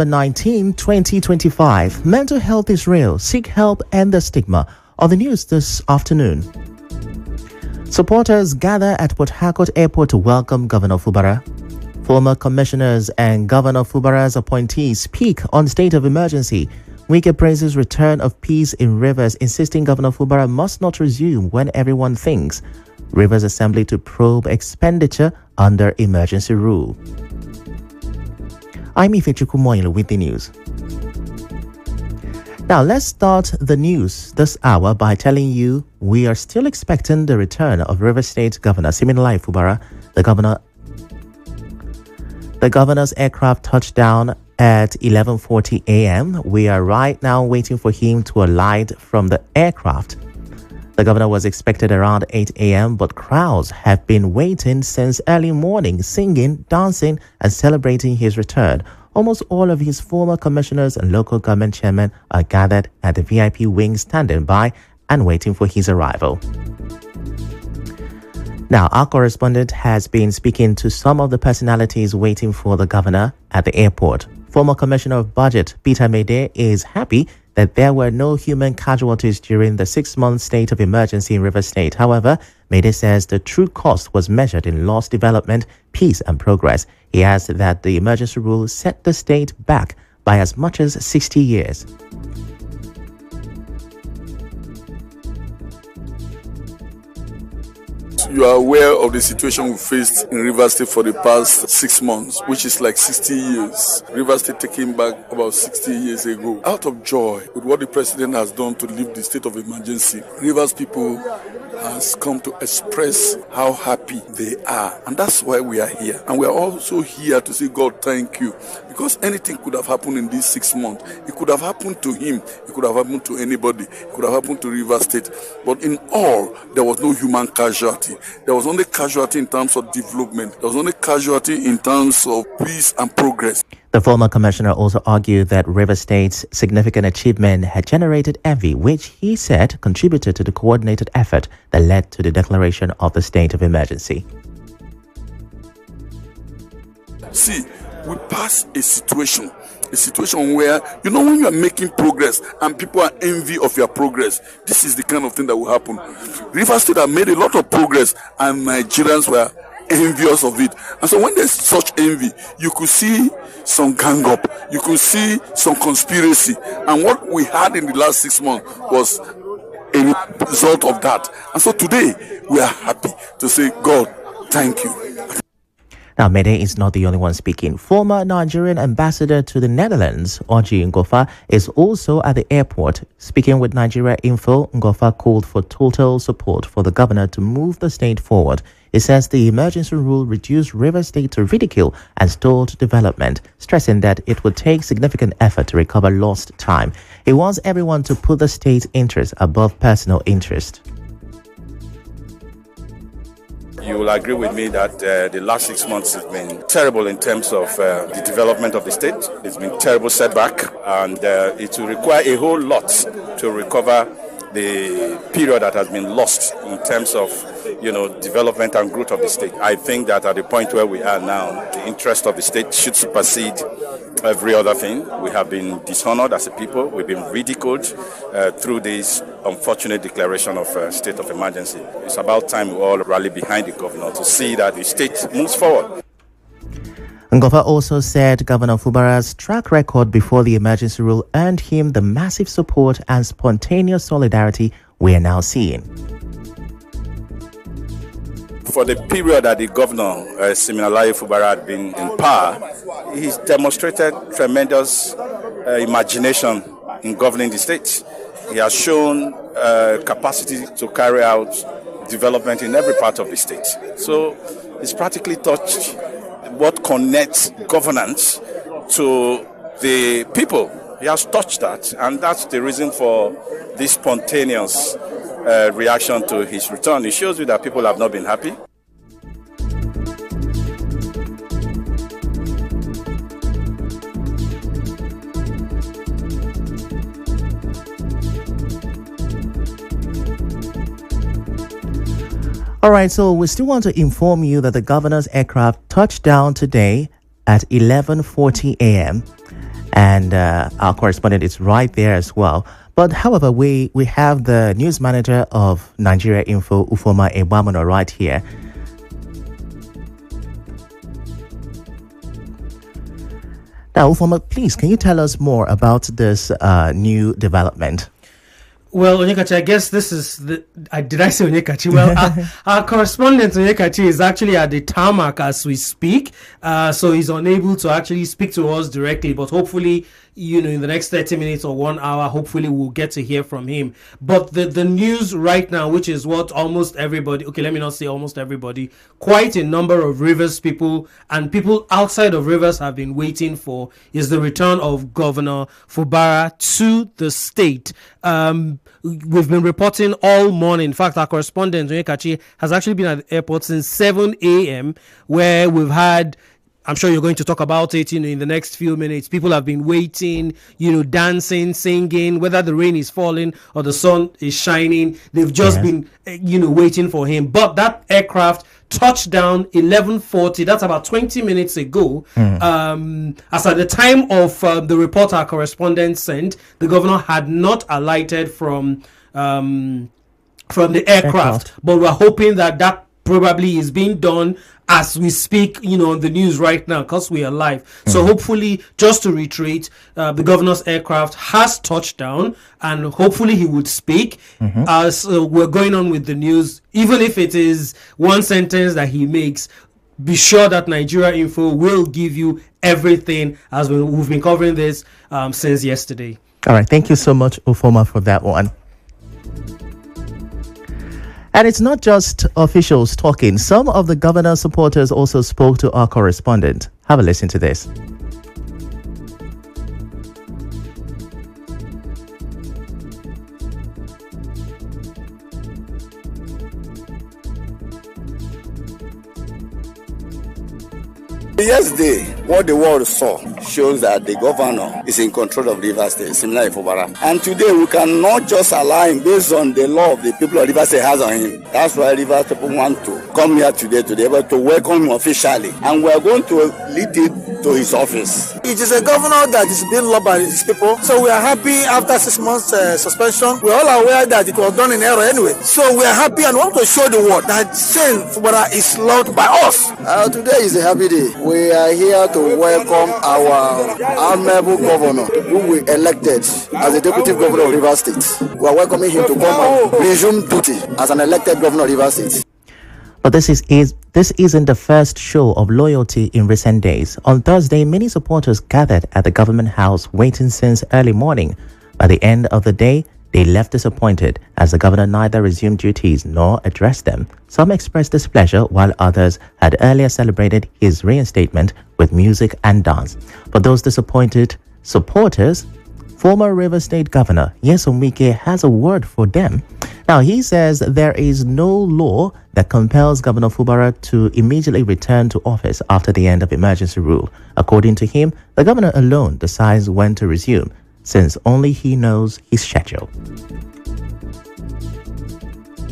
19, 2025. Mental health is real. Seek help and the stigma. On the news this afternoon. Supporters gather at Port Harcourt Airport to welcome Governor Fubara. Former commissioners and Governor Fubara's appointees speak on state of emergency. Wike praises return of peace in Rivers, insisting Governor Fubara must not resume when everyone thinks. Rivers Assembly to probe expenditure under emergency rule. I'm Ifechukwu Muonyili with the news. Now let's start the news this hour by telling you we are still expecting the return of Rivers State Governor Siminalayi Fubara. The governor's aircraft touched down at 11:40 a.m. We are right now waiting for him to alight from the aircraft. The governor was expected around 8 a.m., but crowds have been waiting since early morning, singing, dancing, and celebrating his return. Almost all of his former commissioners and local government chairmen are gathered at the VIP wing, standing by and waiting for his arrival. Now, our correspondent has been speaking to some of the personalities waiting for the governor at the airport. Former Commissioner of Budget Peter Mede is happy that there were no human casualties during the 6-month state of emergency in Rivers State. However, Mede says the true cost was measured in lost development, peace and progress. He adds that the emergency rule set the state back by as much as 60 years. You are aware of the situation we faced in Rivers State for the past 6 months, which is like 60 years. Rivers State taken back about 60 years ago. Out of joy with what the president has done to lift the state of emergency, Rivers people has come to express how happy they are. And that's why we are here. And we are also here to say, God, thank you. Because anything could have happened in these 6 months. It could have happened to him. It could have happened to anybody. It could have happened to Rivers State. But in all, there was no human casualty. There was only casualty in terms of development. There was only casualty in terms of peace and progress. The former commissioner also argued that Rivers State's significant achievement had generated envy, which he said contributed to the coordinated effort that led to the declaration of the state of emergency. See, we passed a situation where, when you are making progress and people are envy of your progress, this is the kind of thing that will happen. Rivers State have made a lot of progress and Nigerians were envious of it. And so when there's such envy, you could see some gang up, you could see some conspiracy. And what we had in the last 6 months was a result of that. And so today, we are happy to say, God, thank you. Now, Mede is not the only one speaking. Former Nigerian ambassador to the Netherlands, Orji Ngofa, is also at the airport. Speaking with Nigeria Info, Ngofa called for total support for the governor to move the state forward. He says the emergency rule reduced Rivers State to ridicule and stalled development, stressing that it would take significant effort to recover lost time. He wants everyone to put the state's interest above personal interest. You will agree with me that the last 6 months has been terrible in terms of the development of the state. It's been a terrible setback, and it will require a whole lot to recover the period that has been lost in terms of development and growth of the state. I think that at the point where we are now, the interest of the state should supersede every other thing. We have been dishonored as a people. We've been ridiculed through this unfortunate declaration of state of emergency. It's about time we all rally behind the governor to see that the state moves forward. Ngofa also said Governor Fubara's track record before the emergency rule earned him the massive support and spontaneous solidarity we are now seeing. For the period that the governor, Siminalayi Fubara, had been in power, he's demonstrated tremendous imagination in governing the state. He has shown capacity to carry out development in every part of the state. So he's practically touched what connects governance to the people. He has touched that, and that's the reason for this spontaneous reaction to his return. It shows you that people have not been happy. All right, so we still want to inform you that the governor's aircraft touched down today at 11:40 a.m. And our correspondent is right there as well. But however, we have the news manager of Nigeria Info, Ufoma Ebamono, right here. Now, Ufoma, please, can you tell us more about this new development? Well, Onyekachi, I guess this is did I say Onyekachi? Well, our correspondent Onyekachi is actually at the tarmac as we speak, so he's unable to actually speak to us directly. But hopefully, in the next 30 minutes or 1 hour, hopefully we'll get to hear from him. But the news right now, which is what almost everybody, okay, let me not say almost everybody, quite a number of Rivers people and people outside of Rivers have been waiting for, is the return of Governor Fubara to the state. We've been reporting all morning. In fact, our correspondent Onyekachi has actually been at the airport since 7 a.m. where we've had, I'm sure you're going to talk about it, in the next few minutes. People have been waiting, dancing, singing, whether the rain is falling or the sun is shining. They've just been, waiting for him. But that aircraft touched down 11:40. That's about 20 minutes ago. As at the time of the report our correspondent sent, the governor had not alighted from the aircraft. But we're hoping that probably is being done as we speak, on the news right now, because we are live. So hopefully, just to reiterate, the governor's aircraft has touched down, and hopefully he would speak as we're going on with the news. Even if it is one sentence that he makes, be sure that Nigeria Info will give you everything, as we've been covering this since yesterday. All right. Thank you so much, Ufoma, for that one. And it's not just officials talking. Some of the governor's supporters also spoke to our correspondent. Have a listen to this. Yesterday, what the world saw shows that the governor is in control of Rivers State, similar to Fubara. And today, we cannot just allow him based on the law of the people of Rivers State has on him. That's why Rivers people want to come here today to be able to welcome him officially. And we are going to lead it to his office. It is a governor that is being loved by his people. So we are happy after 6 months suspension. We are all aware that it was done in error anyway. So we are happy and want to show the world that saying Fubara is loved by us. Today is a happy day. We are here to welcome our honorable governor who we elected as the deputy governor of Rivers State. We are welcoming him to come and resume duty as an elected governor of Rivers State. But this isn't the first show of loyalty in recent days. On Thursday, many supporters gathered at the government house waiting since early morning. By the end of the day, they left disappointed as the governor neither resumed duties nor addressed them. Some expressed displeasure while others had earlier celebrated his reinstatement with music and dance. But those disappointed supporters, former Rivers State Governor Nyesom Wike has a word for them. Now, he says there is no law that compels Governor Fubara to immediately return to office after the end of emergency rule. According to him, the governor alone decides when to resume, since only he knows his schedule.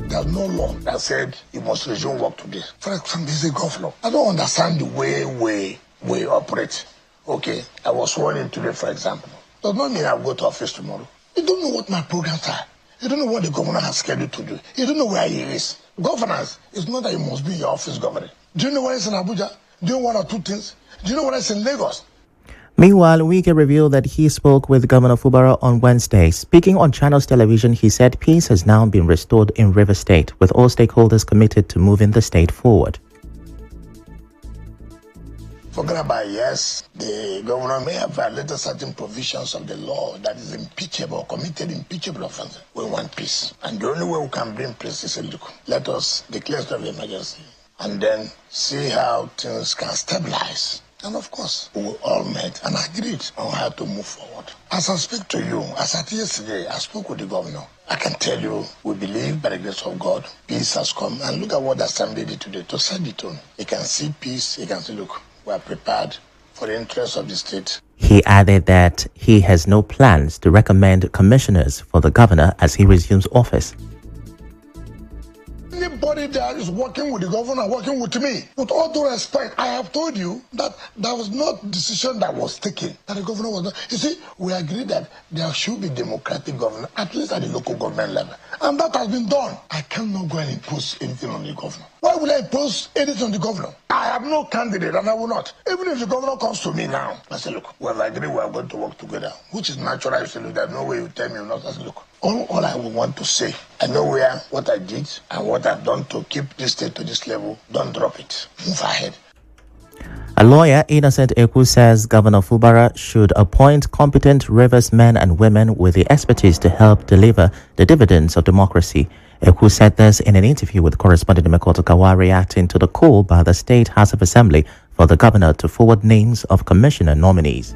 There's no law that said he must resume work today. For example, he's a governor. I don't understand the way we operate. Okay, I was sworn in today, for example. Does not mean I'll go to office tomorrow. You don't know what my programs are. You don't know what the governor has scheduled to do. You don't know where he is. Governance is not that you must be in your office governing. Do you know what is in Abuja? Do you know one or two things? Do you know what is in Lagos? Meanwhile, Wike revealed that he spoke with Governor Fubara on Wednesday. Speaking on Channels Television, he said peace has now been restored in Rivers State, with all stakeholders committed to moving the state forward. Forget about yes, the governor may have violated certain provisions of the law that is impeachable, committed impeachable offense. We want peace. And the only way we can bring peace is look, let us declare state of emergency and then see how things can stabilize. And of course, we all met and agreed on how to move forward. As I speak to you, as at yesterday, I spoke with the governor. I can tell you, we believe by the grace of God, peace has come. And look at what the assembly did today to set the tone. You can see peace, you can see, look, we are prepared for the interests of the state. He added that he has no plans to recommend commissioners for the governor as he resumes office. Anybody that is working with the governor, working with me, with all due respect, I have told you that there was no decision that was taken, that the governor was not. You see, we agreed that there should be democratic government, at least at the local government level. And that has been done. I cannot go and impose anything on the governor. Why will I impose anything on the governor? I have no candidate and I will not. Even if the governor comes to me now, I say, look, we have agreed we are going to work together, which is natural. I say, look, there's no way you tell me not. I say, look, all I will want to say, I know what I did and what I've done to keep this state to this level. Don't drop it. Move ahead. A lawyer, Innocent Ekwu, says Governor Fubara should appoint competent Rivers men and women with the expertise to help deliver the dividends of democracy. Ekwu said this in an interview with correspondent Mekoto Kawa, reacting to the call by the State House of Assembly for the governor to forward names of commissioner nominees.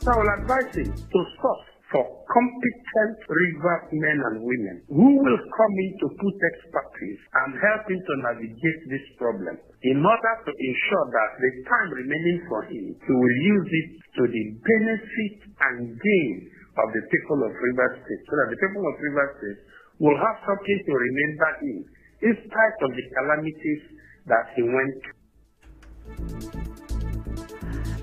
So I will advise him to source for competent river men and women who will come in to put expertise and help him to navigate this problem in order to ensure that the time remaining for him, he will use it to the benefit and gain of the people of River State, so that the people of River State will have something to remember him in spite of the calamities that he went through.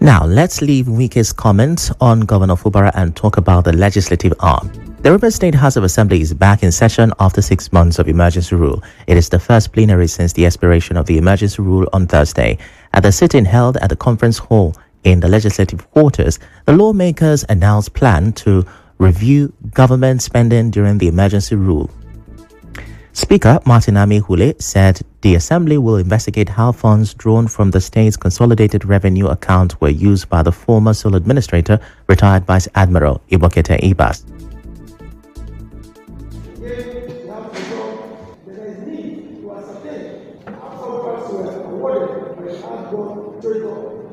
Now, let's leave Wike's comments on Governor Fubara and talk about the legislative arm. The Rivers State House of Assembly is back in session after 6 months of emergency rule. It is the first plenary since the expiration of the emergency rule on Thursday. At the sitting held at the conference hall in the legislative quarters, the lawmakers announced plan to review government spending during the emergency rule. Speaker Martin Amihule said the Assembly will investigate how funds drawn from the state's consolidated revenue account were used by the former sole administrator, retired Vice Admiral Ibokete Ibas.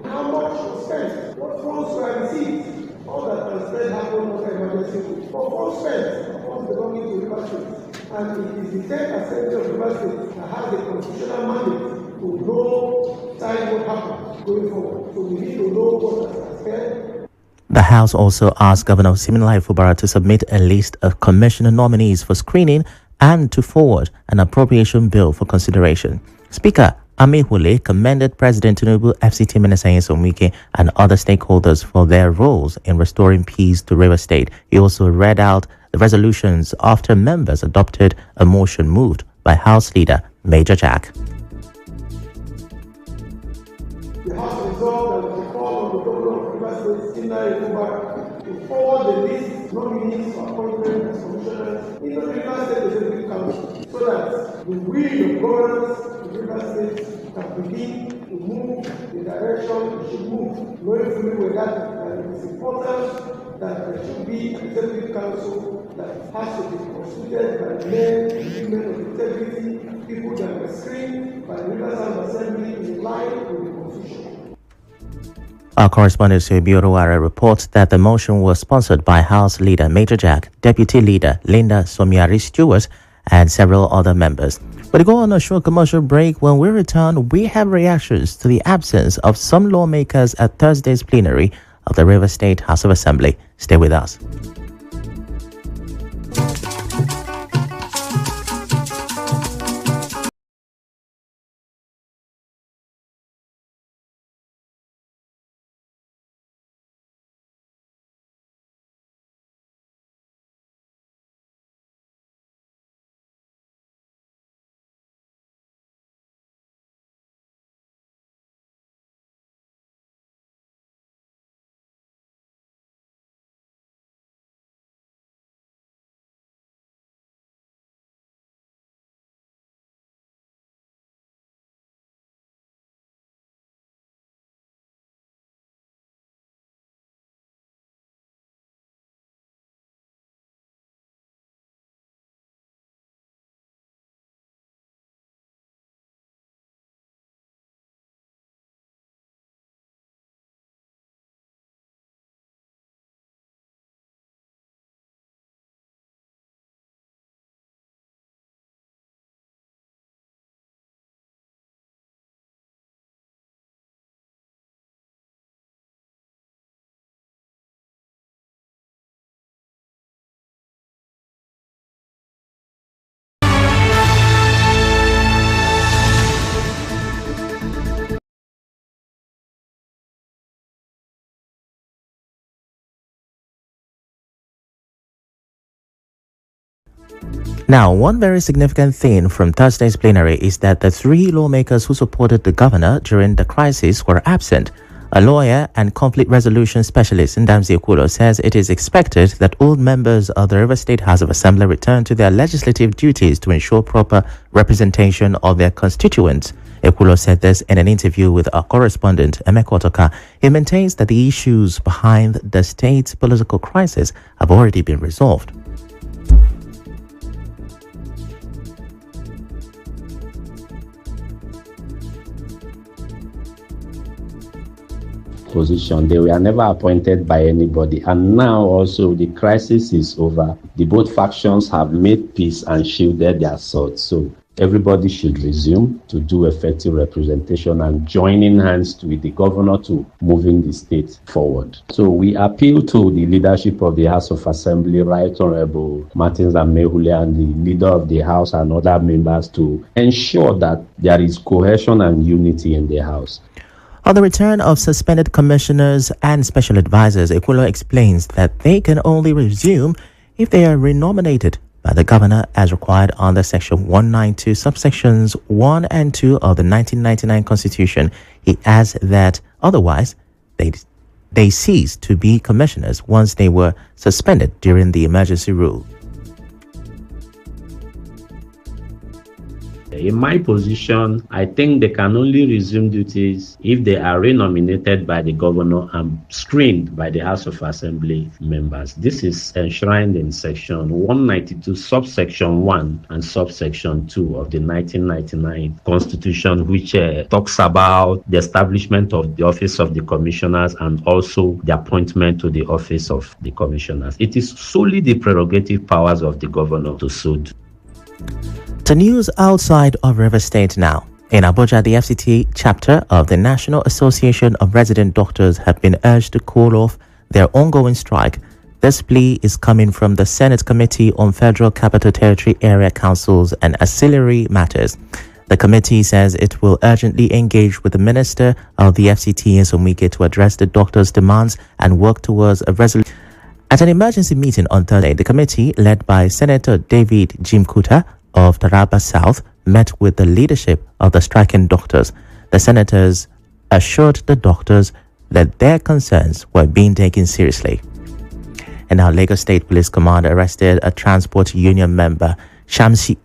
How much was spent? What funds were received? All that was spent happened was emergency. But funds spent, funds belonging to River State. And it is the 10th Assembly of River State that has the constitutional mandate to know time what happened going forward. So we need to know what has spent. The House also asked Governor Siminalayi Fubara to submit a list of commissioner nominees for screening and to forward an appropriation bill for consideration. Speaker Amihule commended President Tinubu, FCT Minister Nyesom Wike, and other stakeholders for their roles in restoring peace to Rivers State. He also read out the resolutions after members adopted a motion moved by House Leader Major Jack. The House resolved that the call on the governor of Rivers State, Ifechukwu, to forward the list nominees for appointment as commissioners into the Rivers State Executive Council, so that the will of governance of Rivers State can begin to move the direction it should move, knowing fully well that it is important that there should be an executive council that has to be constituted by men and women of integrity, people that were screened by the Rivers House Assembly in line with the Constitution. Our correspondent Subioro Ware reports that the motion was sponsored by House Leader Major Jack, Deputy Leader Linda Somiari Stewart, and several other members. But to go on a short commercial break, when we return, we have reactions to the absence of some lawmakers at Thursday's plenary of the Rivers State House of Assembly. Stay with us. Now, one very significant thing from Thursday's plenary is that the three lawmakers who supported the governor during the crisis were absent. A lawyer and conflict resolution specialist, Ndamzi Okulo, says it is expected that all members of the River State House of Assembly return to their legislative duties to ensure proper representation of their constituents. Okulo said this in an interview with our correspondent, Emeka Otoka. He maintains that the issues behind the state's political crisis have already been resolved. Position. They were never appointed by anybody, and now also the crisis is over. The both factions have made peace and shielded their swords. So everybody should resume to do effective representation and joining hands with the governor to moving the state forward. So we appeal to the leadership of the House of Assembly, Right Honorable Martins Amehule, and the leader of the House and other members to ensure that there is cohesion and unity in the House. On the return of suspended commissioners and special advisors, Okulo explains that they can only resume if they are renominated by the governor as required under Section 192, subsections 1 and 2 of the 1999 Constitution. He adds that otherwise they cease to be commissioners once they were suspended during the emergency rule. In my position, I think they can only resume duties if they are renominated by the governor and screened by the House of Assembly members. This is enshrined in Section 192, subsection 1 and subsection 2 of the 1999 Constitution, which talks about the establishment of the office of the commissioners and also the appointment to the office of the commissioners. It is solely the prerogative powers of the governor to suit. The news outside of River State now. In Abuja, the FCT chapter of the National Association of Resident Doctors have been urged to call off their ongoing strike. This plea is coming from the Senate Committee on Federal Capital Territory Area Councils and Ancillary Matters. The committee says it will urgently engage with the Minister of the FCT in Somwike to address the doctors' demands and work towards a resolution. At an emergency meeting on Thursday, the committee, led by Senator David Jim Kuta of Taraba South, met with the leadership of the striking doctors. The senators assured the doctors that their concerns were being taken seriously. And now Lagos State Police Command arrested a transport union member, Shamsideen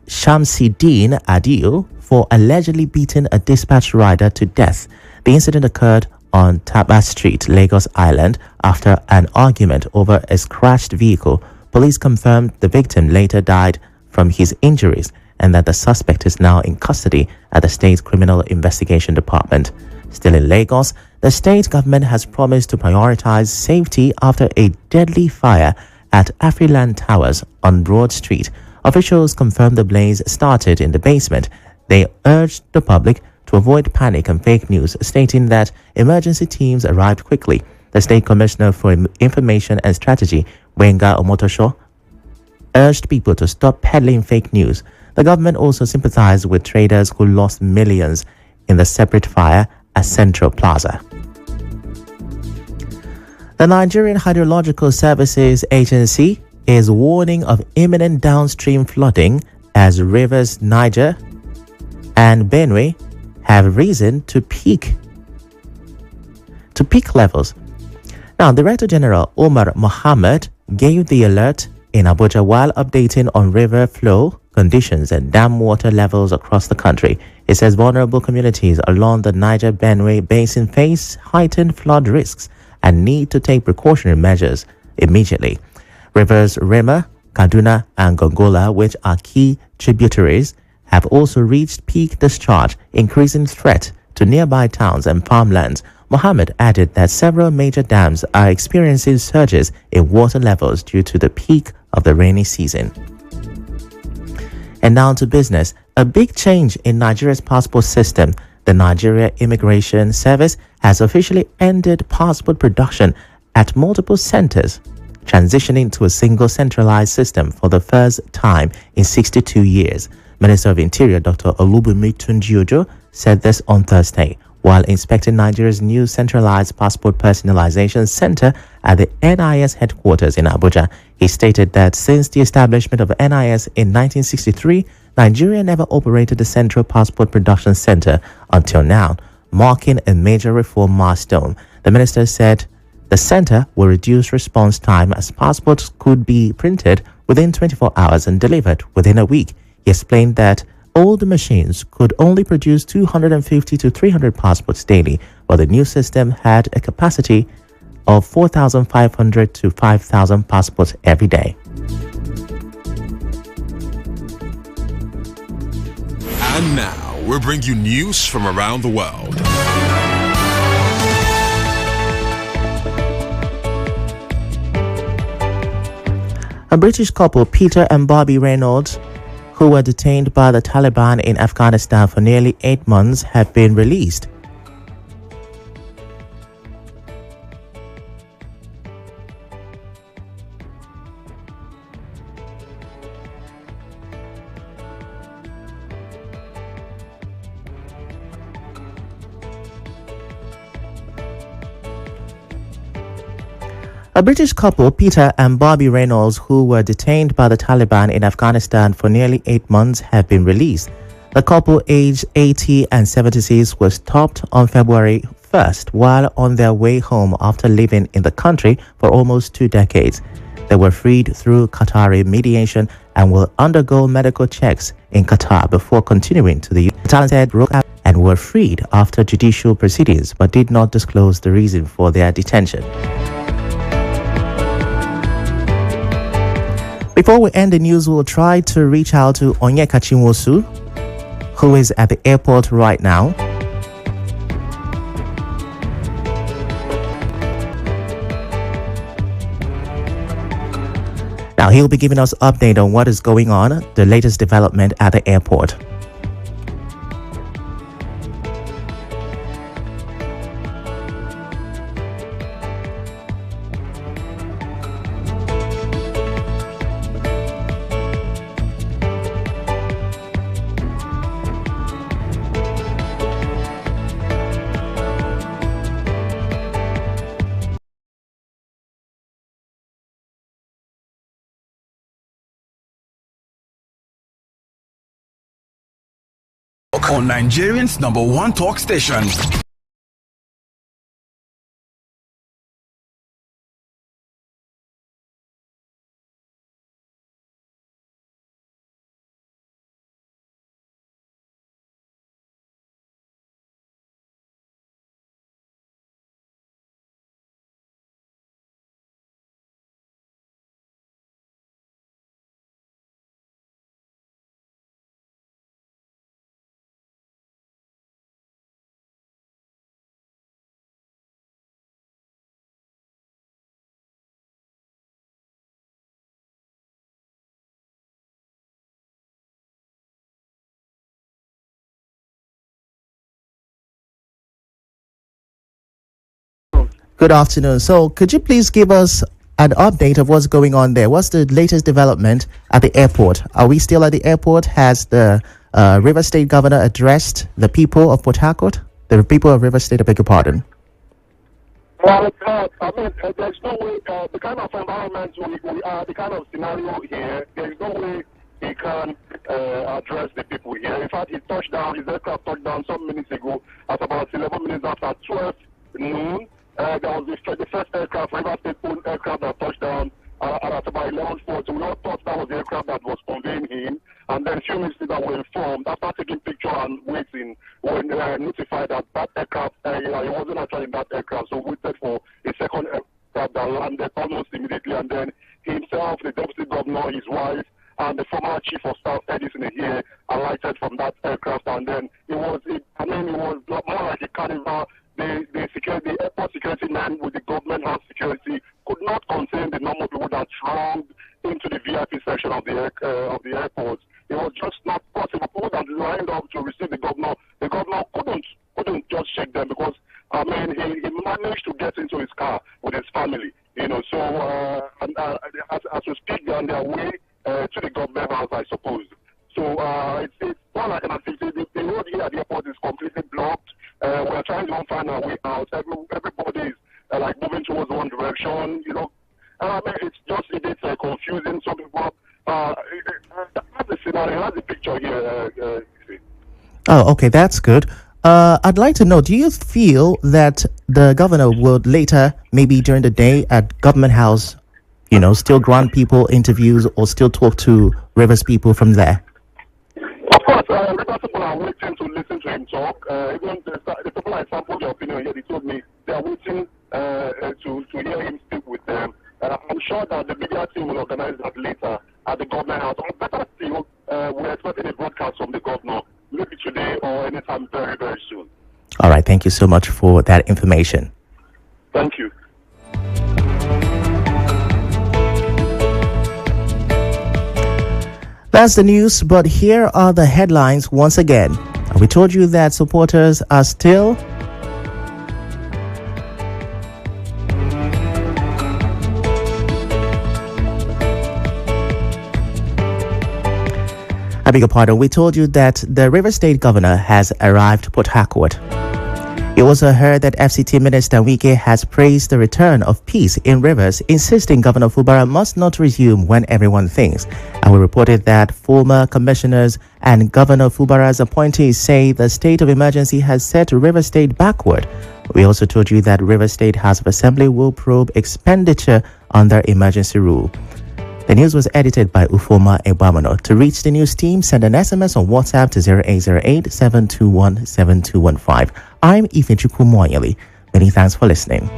Adil, for allegedly beating a dispatch rider to death. The incident occurred on Taba Street, Lagos Island, after an argument over a scratched vehicle. Police confirmed the victim later died from his injuries and that the suspect is now in custody at the State Criminal Investigation Department. Still in Lagos, the state government has promised to prioritize safety after a deadly fire at Afriland Towers on Broad Street. Officials confirmed the blaze started in the basement. They urged the public to avoid panic and fake news, stating that emergency teams arrived quickly. The State Commissioner for Information and Strategy, Wenga Omotosho, urged people to stop peddling fake news. The government also sympathized with traders who lost millions in the separate fire at Central Plaza. The Nigerian Hydrological Services Agency is warning of imminent downstream flooding as rivers Niger and Benue have risen to peak levels. Now, Director General Omar Mohammed gave the alert in Abuja while updating on river flow conditions and dam water levels across the country. It says vulnerable communities along the Niger-Benue basin face heightened flood risks and need to take precautionary measures immediately. Rivers Rema, Kaduna, and Gongola, which are key tributaries, have also reached peak discharge, increasing threat to nearby towns and farmlands. Mohammed added that several major dams are experiencing surges in water levels due to the peak of the rainy season. And now to business. A big change in Nigeria's passport system. The Nigeria Immigration Service has officially ended passport production at multiple centers, transitioning to a single centralized system for the first time in 62 years. Minister of Interior Dr. Olubunmi Tunji Ojo said this on Thursday, While inspecting Nigeria's new centralized passport personalization center at the NIS headquarters in Abuja, he stated that since the establishment of NIS in 1963, Nigeria never operated a central passport production center until now, marking a major reform milestone. The minister said the center will reduce response time as passports could be printed within 24 hours and delivered within a week. He explained that old machines could only produce 250 to 300 passports daily, while the new system had a capacity of 4,500 to 5,000 passports every day. And now, we'll bring you news from around the world. A British couple, Peter and Bobby Reynolds, who were detained by the Taliban in Afghanistan for nearly 8 months, have been released. A British couple, Peter and Bobby Reynolds, who were detained by the Taliban in Afghanistan for nearly 8 months, have been released. The couple, aged 80 and 76, was stopped on February 1st while on their way home after living in the country for almost 2 decades. They were freed through Qatari mediation and will undergo medical checks in Qatar before continuing to the US. The Taliban said broke out and were freed after judicial proceedings, but did not disclose the reason for their detention. Before we end the news, we'll try to reach out to Onyeka Chinwosu, who is at the airport right now. Now, he'll be giving us an update on what is going on, the latest development at the airport. On Nigerian's #1 talk station. Good afternoon. So could you please give us an update of what's going on there? What's the latest development at the airport? Are we still at the airport? Has the River State governor addressed the people of Port Harcourt? The people of River State, I beg your pardon. Well, I mean, there's no way, the kind of environment we are, the kind of scenario here, there's no way he can address the people here. In fact, his aircraft touched down some minutes ago at about 11 minutes after 12 noon. There was the first aircraft, River State owned aircraft that touched down at about 11:40. We all thought that was the aircraft that was conveying him. And then a few minutes later, we were informed, after taking picture and waiting, we were notified that that aircraft, he wasn't actually in that aircraft. So we waited for a second aircraft that landed almost immediately. And then himself, the deputy governor, his wife, and the former chief of staff, Edison here, alighted from that aircraft. And then it was more like a carnival. The airport security man with the government house security could not contain the number of people that thronged into the VIP section of the airport. It was just not possible. People that lined up to receive the governor couldn't just shake them because he managed to get into his car with his family. So as we speak, they're on their way to the government house, I suppose. So it's more like an activity. The road here at the airport is completely blocked. We're trying to find our way out. Everybody is like moving towards one direction, you know. And I mean, it's just a bit confusing. Some people, that's the scenario, that's the picture here. Oh, okay, that's good. I'd like to know, do you feel that the governor would later, maybe during the day at Government House, you know, still grant people interviews or still talk to Rivers people from there? Of course, Rivers people are waiting to listen to him talk. Even the people I sampled their opinion here, they told me they are waiting to hear him speak with them. I'm sure that the media team will organize that later at the Government House. Or better still, we're expecting a broadcast from the governor, maybe today or anytime very, very soon. All right, thank you so much for that information. Thank you. That's the news, but here are the headlines once again. We told you that supporters are still I beg your pardon, we told you that the River State governor has arrived to Port Harcourt. It was heard that FCT Minister Wike has praised the return of peace in Rivers, insisting Governor Fubara must not resume when everyone thinks. And we reported that former commissioners and Governor Fubara's appointees say the state of emergency has set River State backward. We also told you that River State House of Assembly will probe expenditure under emergency rule. The news was edited by Ufoma Ebamano. To reach the news team, send an SMS on WhatsApp to 0808-721-7215. I'm Ifechukwu Muonyili. Many thanks for listening.